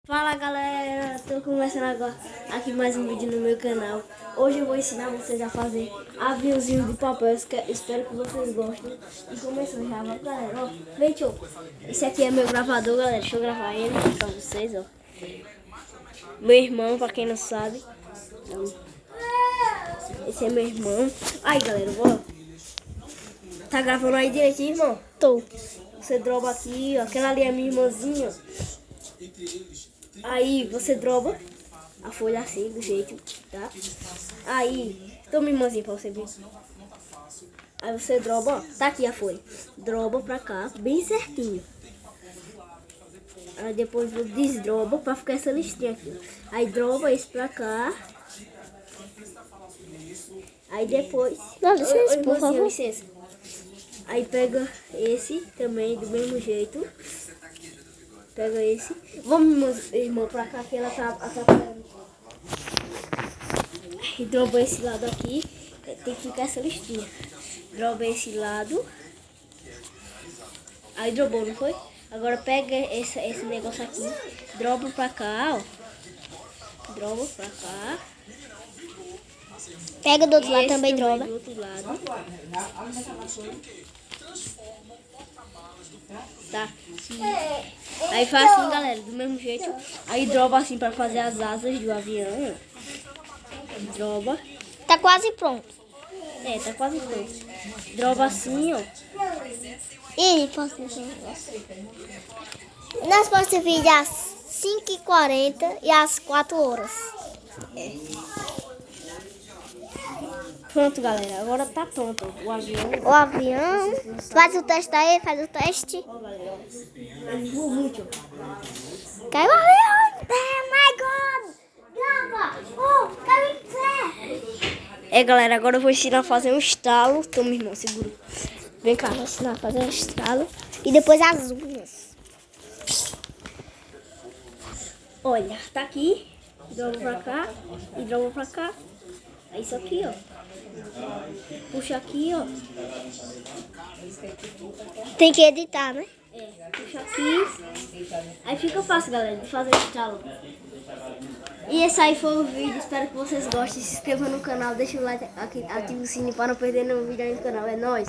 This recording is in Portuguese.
Fala galera, tô começando agora aqui mais um vídeo no meu canal. Hoje eu vou ensinar vocês a fazer aviãozinho de papel, espero que vocês gostem. E começou já, ó, galera, ó, vem tio. Esse aqui é meu gravador, galera, deixa eu gravar ele pra vocês, ó. Meu irmão, pra quem não sabe. Esse é meu irmão. Aí galera, vou. Tá gravando aí direitinho, irmão? Tô. Você dropa aqui, ó, aquela ali é minha irmãzinha, ó. Aí você dropa a folha assim, do jeito, tá? Aí, toma irmãzinha pra você ver. Aí você dropa, ó, tá aqui a folha. Dropa pra cá, bem certinho. Aí depois você desdroba pra ficar essa listrinha aqui. Aí dropa isso pra cá. Aí depois... Não, licença, por favor. Licença. Aí pega esse também do mesmo jeito. Pega esse. Vamos, irmão, pra cá que ela tá atrapalhando. E droba esse lado aqui. Tem que ficar essa listinha. Droba esse lado. Aí drobou, não foi? Agora pega esse negócio aqui. Droba pra cá, ó. Droba pra cá. Pega do outro lado também, droba. Do outro lado. Tá. Aí faz assim, galera, do mesmo jeito. Aí droba assim pra fazer as asas do avião. Droba. Tá quase pronto. É, tá quase pronto. Droba assim, ó. E posso esse negócio. Nós postamos vídeo às 5h40 e às 4 horas. É. Pronto, galera. Agora tá pronto o avião. O avião. Faz o teste aí, faz o teste. Ó, galera, ó. Ele voa muito. Caiu o avião. Oh my god. Grava. Oh, caiu em pé. É, galera, agora eu vou ensinar a fazer um estalo. Toma, irmão, segura. Vem cá. Vou ensinar a fazer um estralo. E depois as unhas. Olha, tá aqui. Droga pra cá. E droga pra cá. É isso aqui, ó. Puxa aqui, ó. Tem que editar, né? É, puxa aqui. Aí fica fácil, galera, de fazer o estalo. E esse aí foi o vídeo. Espero que vocês gostem. Se inscreva no canal, deixa o like aqui, ativa o sininho para não perder nenhum vídeo aí no canal. É nóis!